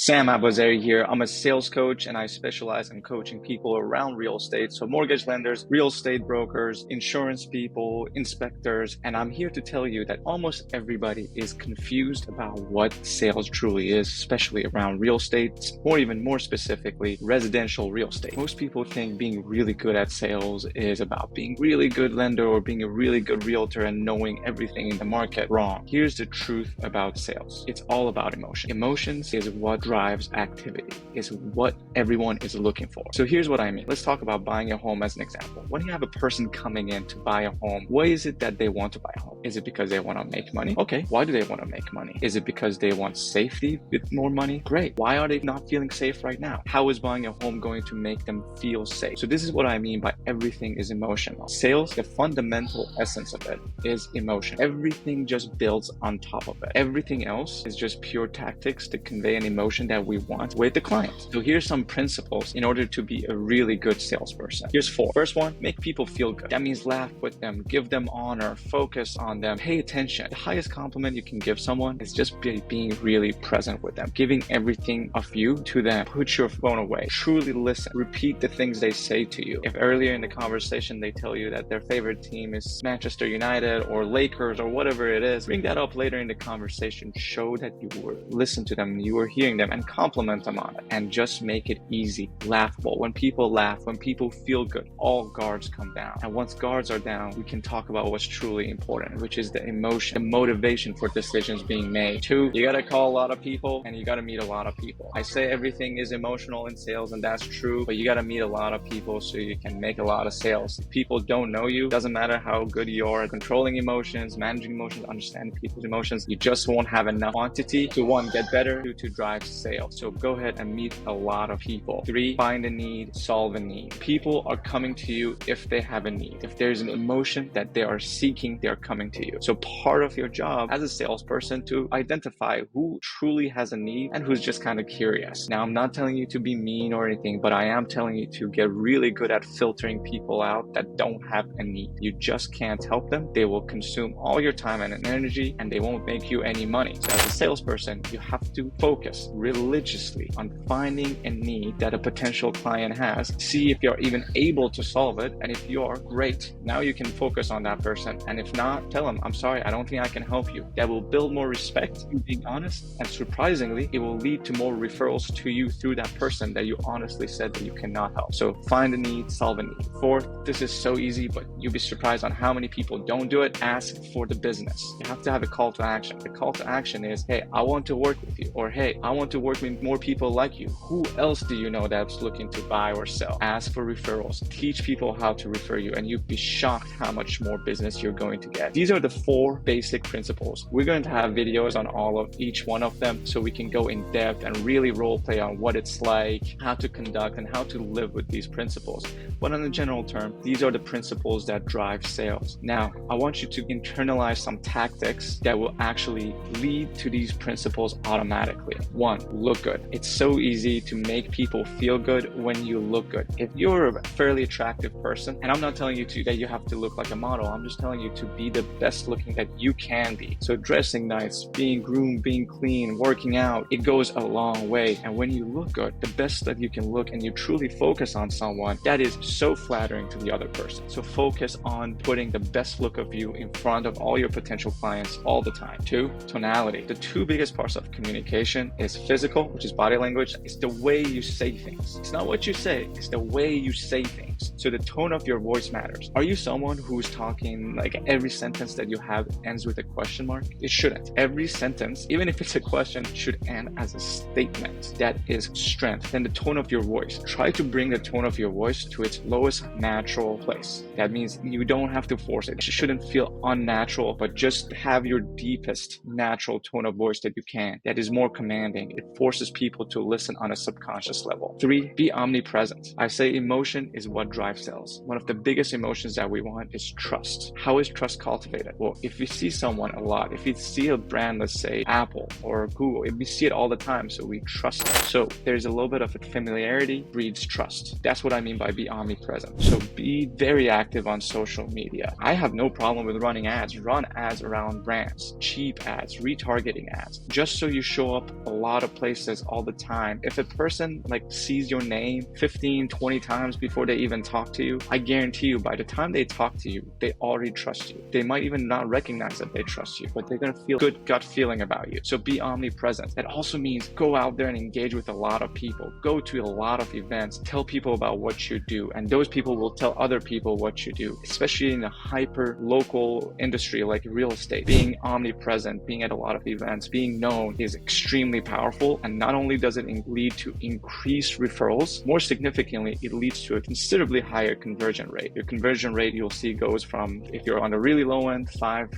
Sam Abozeri here. I'm a sales coach and I specialize in coaching people around real estate. So mortgage lenders, real estate brokers, insurance people, inspectors. And I'm here to tell you that almost everybody is confused about what sales truly is, especially around real estate, or even more specifically, residential real estate. Most people think being really good at sales is about being really good lender or being a really good realtor and knowing everything in the market. Wrong. Here's the truth about sales. It's all about emotion. Emotions is what drives activity, is what everyone is looking for. So here's what I mean. Let's talk about buying a home as an example. When you have a person coming in to buy a home, why is it that they want to buy a home? Is it because they want to make money? Okay. Why do they want to make money? Is it because they want safety with more money? Great. Why are they not feeling safe right now? How is buying a home going to make them feel safe? So this is what I mean by everything is emotional. Sales, the fundamental essence of it is emotion. Everything just builds on top of it. Everything else is just pure tactics to convey an emotion that we want with the client. So here's some principles in order to be a really good salesperson. Here's 4. First one, make people feel good. That means laugh with them, give them honor, focus on them, pay attention. The highest compliment you can give someone is just being really present with them, giving everything of you to them. Put your phone away, truly listen, repeat the things they say to you. If earlier in the conversation they tell you that their favorite team is Manchester United or Lakers or whatever it is, bring that up later in the conversation. Show that you were listening to them, you were hearing them, and compliment them on it, and just make it easy, laughable. When people laugh, when people feel good, all guards come down. And once guards are down, we can talk about what's truly important, which is the emotion, the motivation for decisions being made. 2, you gotta call a lot of people and you gotta meet a lot of people. I say everything is emotional in sales, and that's true, but you gotta meet a lot of people so you can make a lot of sales. If people don't know you, doesn't matter how good you are at controlling emotions, managing emotions, understanding people's emotions, you just won't have enough quantity to, 1, get better, 2, to drive sales. So go ahead and meet a lot of people. 3, find a need, solve a need. People are coming to you if they have a need. If there's an emotion that they are seeking, they are coming to you. So part of your job as a salesperson to identify who truly has a need and who's just kind of curious. Now, I'm not telling you to be mean or anything, but I am telling you to get really good at filtering people out that don't have a need. You just can't help them. They will consume all your time and energy, and they won't make you any money. So as a salesperson, you have to focus religiously on finding a need that a potential client has, see if you're even able to solve it, and if you are, great. Now you can focus on that person, and if not, tell them, I'm sorry, I don't think I can help you. That will build more respect, you being honest, and surprisingly, it will lead to more referrals to you through that person that you honestly said that you cannot help. So find a need, solve a need. 4th, this is so easy, but you'll be surprised on how many people don't do it. Ask for the business. You have to have a call to action. The call to action is, hey, I want to work with you, or hey, I want to work with more people like you. Who else do you know that's looking to buy or sell? Ask for referrals. Teach people how to refer you, and you'd be shocked how much more business you're going to get. These are the 4 basic principles. We're going to have videos on all of each one of them so we can go in depth and really role play on what it's like, how to conduct, and how to live with these principles. But on a general term, these are the principles that drive sales. Now, I want you to internalize some tactics that will actually lead to these principles automatically. 1, look good. It's so easy to make people feel good when you look good. If you're a fairly attractive person, and I'm not telling you that you have to look like a model, I'm just telling you to be the best looking that you can be. So dressing nice, being groomed, being clean, working out, it goes a long way. And when you look good, the best that you can look, and you truly focus on someone, that is so flattering to the other person. So focus on putting the best look of you in front of all your potential clients all the time. 2, tonality. The 2 biggest parts of communication is physical, which is body language. It's the way you say things. It's not what you say, it's the way you say things. So the tone of your voice matters. Are you someone who's talking like every sentence that you have ends with a question mark? It shouldn't. Every sentence, even if it's a question, should end as a statement. That is strength. Then the tone of your voice. Try to bring the tone of your voice to its lowest natural place. That means you don't have to force it. It shouldn't feel unnatural, but just have your deepest natural tone of voice that you can. That is more commanding. It forces people to listen on a subconscious level. 3, be omnipresent. I say emotion is what drives sales. One of the biggest emotions that we want is trust. How is trust cultivated? Well, if you see someone a lot, if you see a brand, let's say Apple or Google, if we see it all the time, so we trust them. So there's a little bit of a familiarity breeds trust. That's what I mean by be omnipresent. So be very active on social media. I have no problem with running ads. Run ads around brands, cheap ads, retargeting ads, just so you show up a lot of workplaces all the time. If a person like sees your name 15, 20 times before they even talk to you, I guarantee you by the time they talk to you, they already trust you. They might even not recognize that they trust you, but they're going to feel good gut feeling about you. So be omnipresent. That also means go out there and engage with a lot of people. Go to a lot of events. Tell people about what you do. And those people will tell other people what you do, especially in a hyper local industry like real estate. Being omnipresent, being at a lot of events, being known is extremely powerful. And not only does it lead to increased referrals, more significantly, it leads to a considerably higher conversion rate. Your conversion rate you'll see goes from, if you're on the really low end, 5%,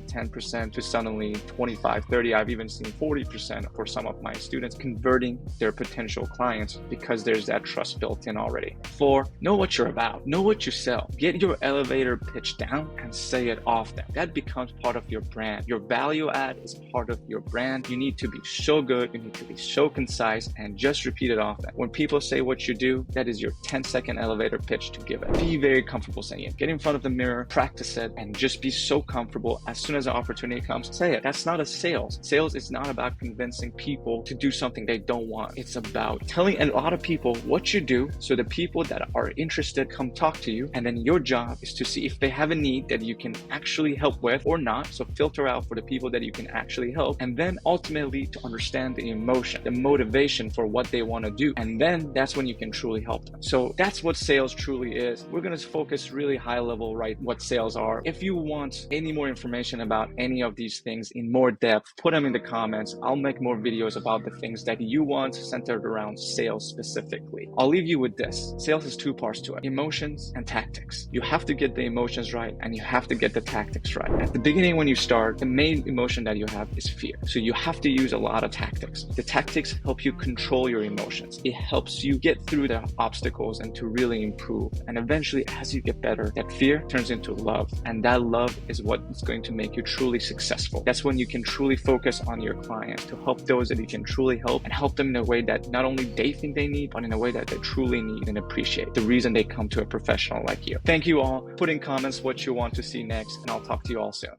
10% to suddenly 25, 30. I've even seen 40% for some of my students converting their potential clients because there's that trust built in already. 4, know what you're about, know what you sell. Get your elevator pitch down and say it often. That becomes part of your brand. Your value add is part of your brand. You need to be so good, you need to be so concise, and just repeat it often. When people say what you do, that is your 10-second elevator pitch to give it. Be very comfortable saying it. Get in front of the mirror, practice it, and just be so comfortable. As soon as an opportunity comes, say it. That's not a sales. Sales is not about convincing people to do something they don't want. It's about telling a lot of people what you do so the people that are interested come talk to you, and then your job is to see if they have a need that you can actually help with or not. So filter out for the people that you can actually help, and then ultimately to understand the emotion, the motivation for what they want to do, and then that's when you can truly help them. So that's what sales truly is. We're going to focus really high level, right, what sales are. If you want any more information about any of these things in more depth, put them in the comments. I'll make more videos about the things that you want centered around sales specifically. I'll leave you with this. Sales has 2 parts to it: emotions and tactics. You have to get the emotions right and you have to get the tactics right. At the beginning, when you start, the main emotion that you have is fear. So you have to use a lot of tactics. The tactics help you control your emotions. It helps you get through the obstacles and to really improve. And eventually, as you get better, that fear turns into love. And that love is what is going to make you truly successful. That's when you can truly focus on your client to help those that you can truly help, and help them in a way that not only they think they need, but in a way that they truly need and appreciate. The reason they come to a professional like you. Thank you all. Put in comments what you want to see next, and I'll talk to you all soon.